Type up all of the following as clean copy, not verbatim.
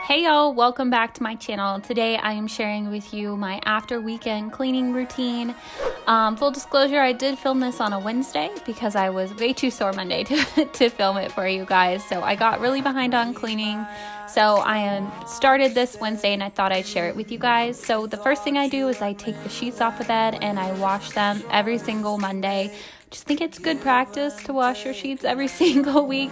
Hey y'all, welcome back to my channel. Today I am sharing with you my after weekend cleaning routine. Full disclosure, I did film this on a Wednesday because I was way too sore Monday to film it for you guys. So I got really behind on cleaning. So I started this Wednesday and I thought I'd share it with you guys. So the first thing I do is I take the sheets off the bed and I wash them every single Monday. Just think it's good practice to wash your sheets every single week.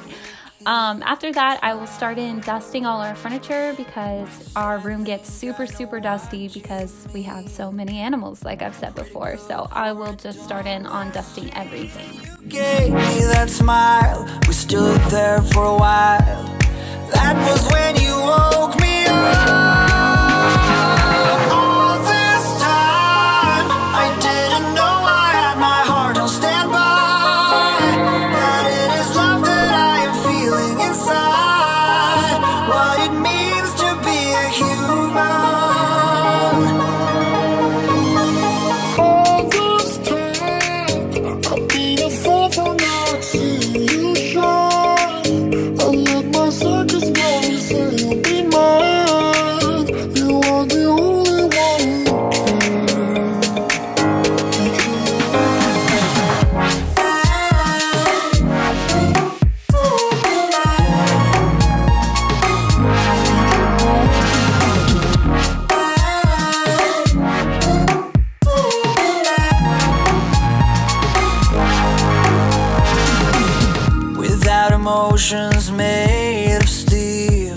After that, I will start in dusting all our furniture because our room gets super dusty because we have so many animals, like I've said before. So I will just start in on dusting everything. Gave me that smile, we stood there for a while. That was when you woke me up. All this time, I didn't know I had my heart on standby. That it is love that I am feeling inside. What it means to be a human. All this time, I've been a fool for not seeing you shine. I let my circus know you say you'll be mine. You are the only one who without emotions made of steel.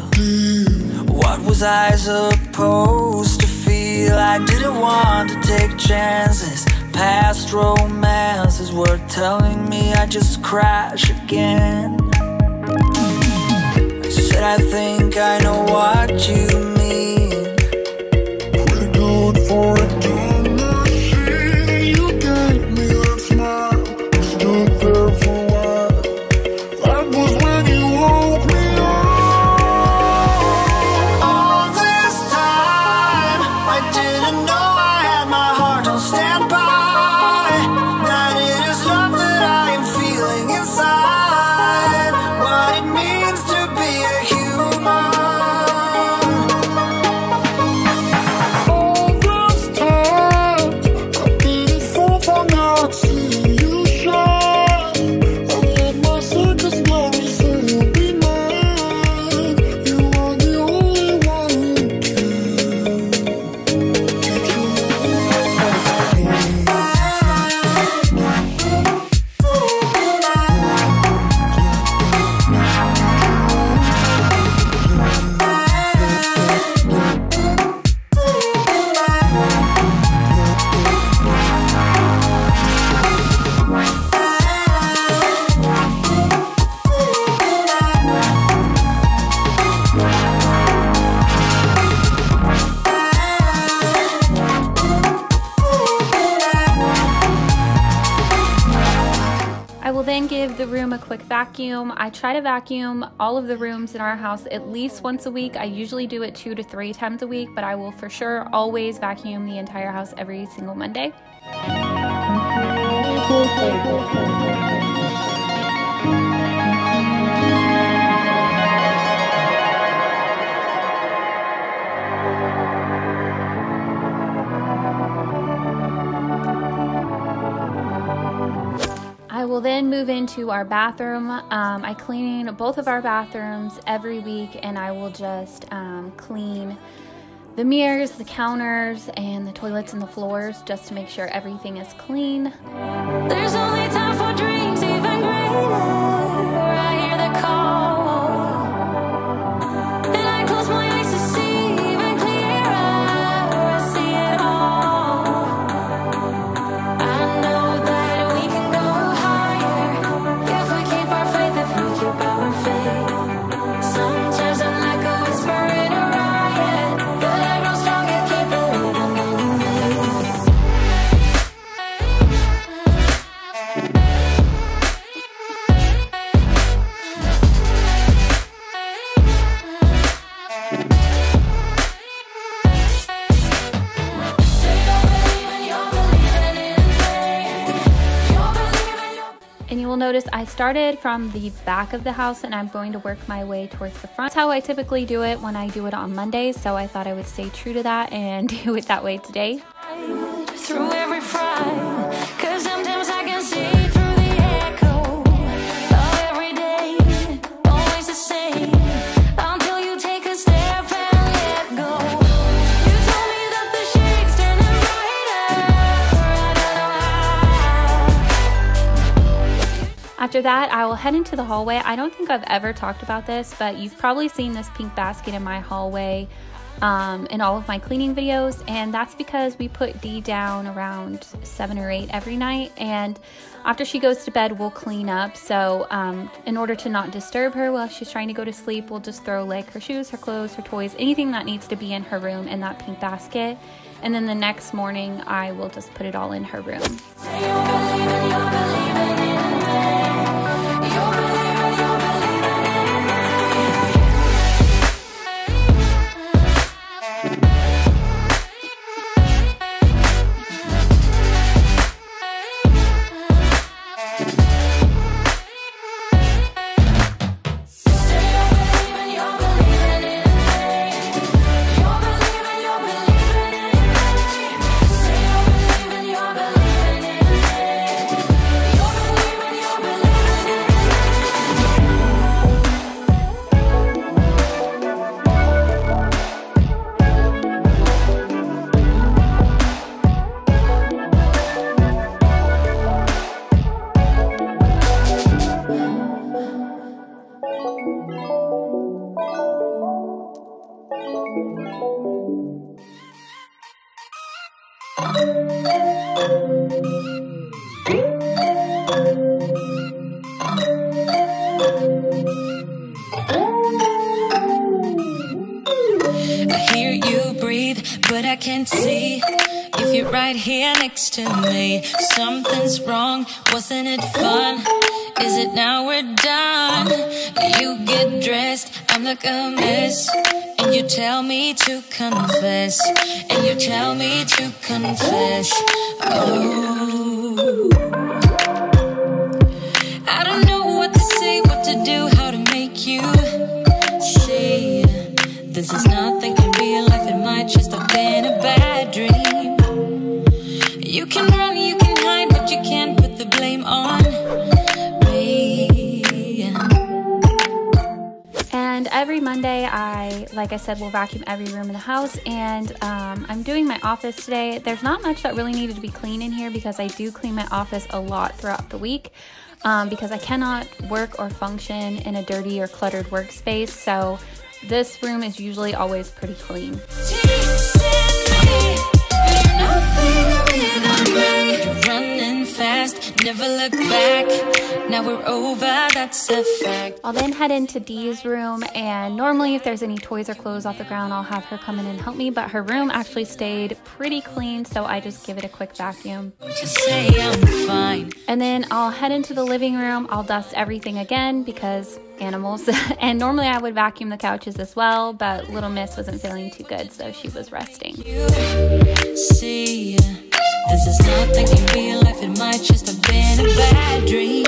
What was I supposed to feel? I didn't want to take chances. Past romances were telling me I just crash again. I said I think I know what you mean. Pretty good for a dumb machine. You gave me that smile, I stood there for a while. That was when you woke me up. All this time, I didn't know I had my heart on standby. That it is love that I am feeling inside. What it means to be a human. All this time, I've been a fool for not seeing you shine. I let my circus know you say you'll be mine. You are the only one who I will then give the room a quick vacuum. I try to vacuum all of the rooms in our house at least once a week. I usually do it 2 to 3 times a week, but I will for sure always vacuum the entire house every single Monday. I will then move into our bathroom. I clean both of our bathrooms every week, and I will just clean the mirrors, the counters, and the toilets and the floors just to make sure everything is clean. There's only time for dreams even greater. I hear the call, and I close my eyes to see even clearer. I see it all. I know that we can go higher if we keep our faith, if we keep our faith. Sometimes I'm like a whisper in a riot, but I grow strong and keep believing in the you will notice I started from the back of the house and I'm going to work my way towards the front. That's how I typically do it when I do it on Mondays, so I thought I would stay true to that and do it that way today. Through every fry, 'cause sometimes I can see through the echo of every day, always the same, until you take a step and let go. You told me that the shades turn brighter, I don't know how. After that, I will head into the hallway. I don't think I've ever talked about this, but you've probably seen this pink basket in my hallway in all of my cleaning videos, and that's because we put Dee down around 7 or 8 every night, and after she goes to bed we'll clean up. So in order to not disturb her while she's trying to go to sleep, we'll just throw like her shoes, her clothes, her toys, anything that needs to be in her room in that pink basket, and then the next morning I will just put it all in her room. Say you're believing in me. You're believing in me. I hear you breathe, but I can't see if you're right here next to me. Something's wrong, wasn't it fun? Is it now we're done? You get dressed, I'm like a mess, and you tell me to confess, and you tell me to confess. Oh, I don't know what to say, what to do, how to make you see. This is nothing in real life, it might just have been a bad dream. You can run, you can hide, but you can't put the blame on me. And every Monday like I said, will vacuum every room in the house, and I'm doing my office today. There's not much that really needed to be clean in here because I do clean my office a lot throughout the week, because I cannot work or function in a dirty or cluttered workspace, so this room is usually always pretty clean. Running fast, never look back. Now we're over, that's a fact. I'll then head into Dee's room, and normally if there's any toys or clothes off the ground, I'll have her come in and help me, but her room actually stayed pretty clean, so I just give it a quick vacuum. Just say I'm fine. And then I'll head into the living room. I'll dust everything again because animals. And normally I would vacuum the couches as well, but little miss wasn't feeling too good, so she was resting. You see, this is nothing in real life, it might just have been a bad dream.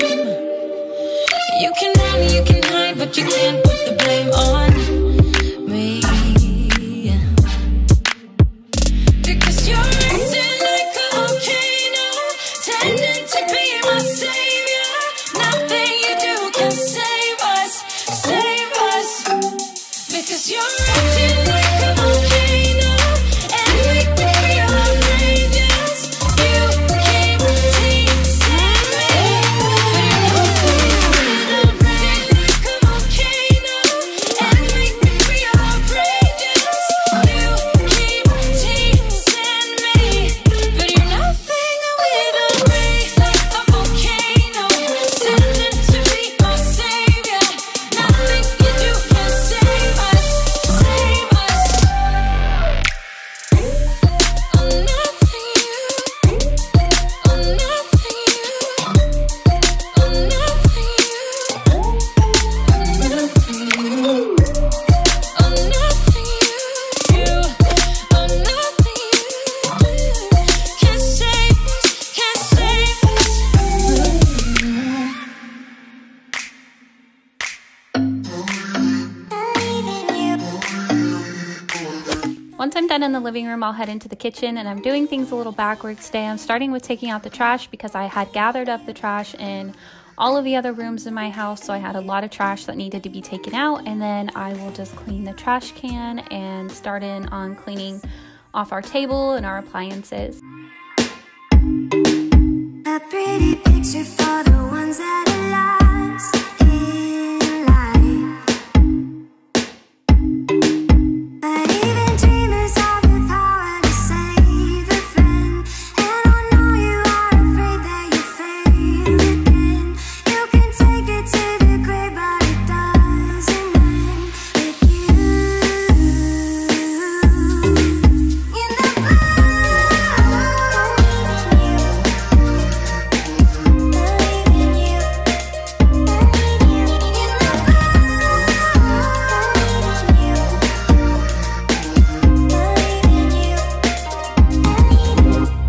You can run, you can hide, but you can't put the blame on me. Because you're acting like a volcano, tending to be my savior. Nothing you do can save us, save us. Because you're acting like a volcano, and we feel outrageous. You keep teasing me, but you're not acting like a volcano, and Once I'm done in the living room, I'll head into the kitchen, and I'm doing things a little backwards today. I'm starting with taking out the trash because I had gathered up the trash in all of the other rooms in my house, so I had a lot of trash that needed to be taken out, and then I will just clean the trash can and start in on cleaning off our table and our appliances. A pretty picture for the ones that are lost in life. But even dreamers have the power to save a friend. And I know you are afraid that you fail again. You can take it to the grave, but it doesn't end with you. In the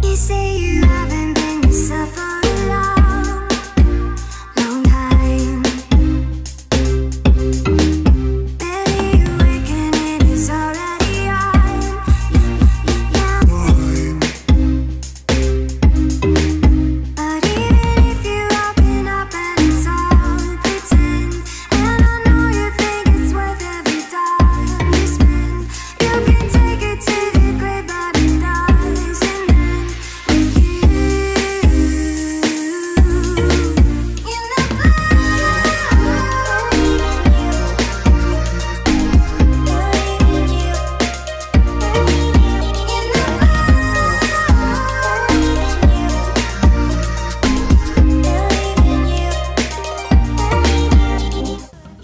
you say you haven't been yourself for a long, long time. Maybe your awakening is already on. But even if you open up and it's all pretend, and I know you think it's worth every dime you spend, you can take it to the grave, but it doesn't end with you. In the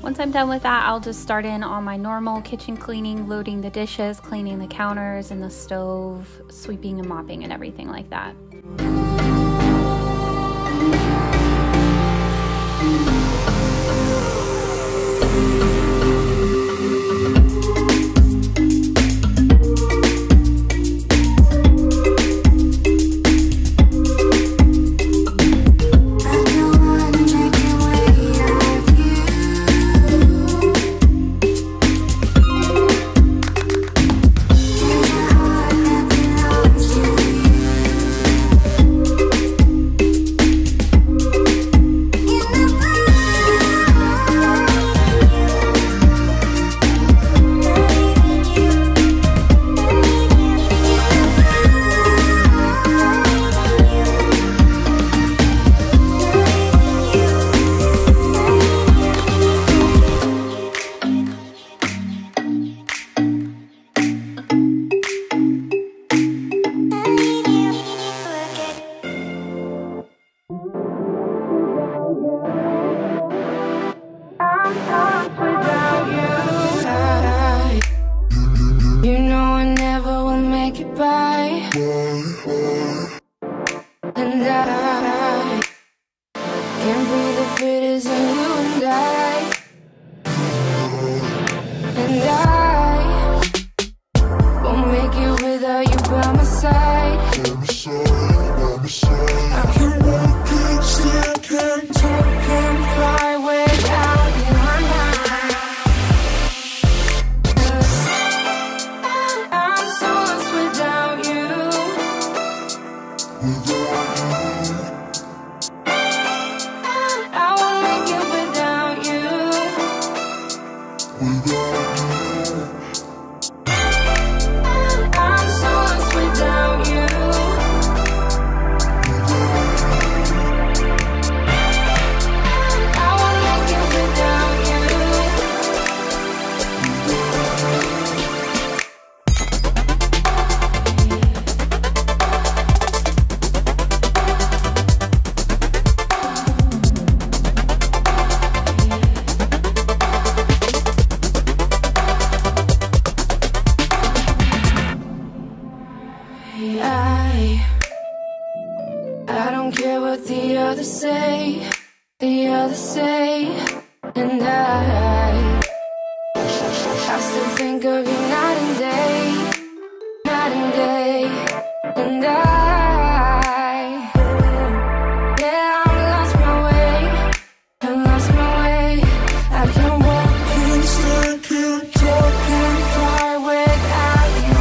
Once I'm done with that, I'll just start in on my normal kitchen cleaning, loading the dishes, cleaning the counters and the stove, sweeping and mopping and everything like that. I'm the one taking weight of you. There's a heart that belongs to you. In the you know I never will make it by. And I can't breathe if it isn't you and I. And I won't make it without you by my side. I can walk and stand, can talk, can fly without you. I'm so lost without you. I won't make it without you. I'm so lost without you. I won't make it without you. I don't care what the others say, and I still think of you night and day, and yeah, I've lost my way, I can't walk, can't stand, can't talk, can't fly without you.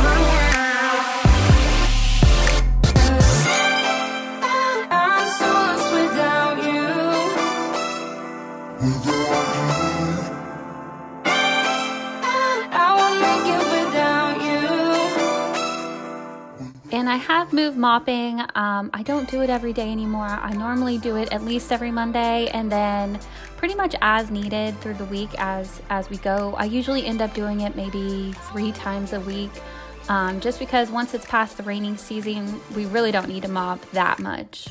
have moved mopping. I don't do it every day anymore. I normally do it at least every Monday, and then pretty much as needed through the week as we go. I usually end up doing it maybe 3 times a week, just because once it's past the rainy season, we really don't need to mop that much.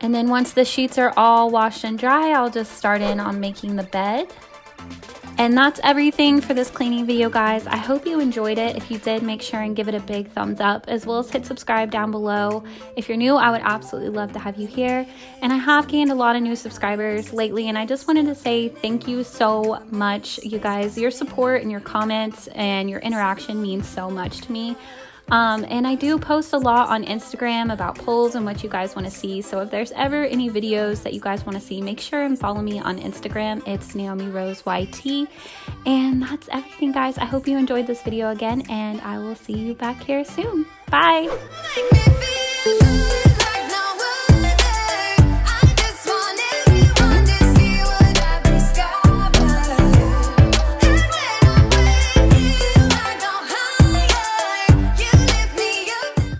And then once the sheets are all washed and dry, I'll just start in on making the bed. And that's everything for this cleaning video, guys. I hope you enjoyed it. If you did, make sure and give it a big thumbs up, as well as hit subscribe down below. If you're new, I would absolutely love to have you here. And I have gained a lot of new subscribers lately, and I just wanted to say thank you so much, you guys. Your support and your comments and your interaction means so much to me. And I do post a lot on Instagram about polls and what you guys want to see. So if there's ever any videos that you guys want to see, make sure and follow me on Instagram. It's Naomi Rose YT. And that's everything, guys. I hope you enjoyed this video again, and I will see you back here soon. Bye.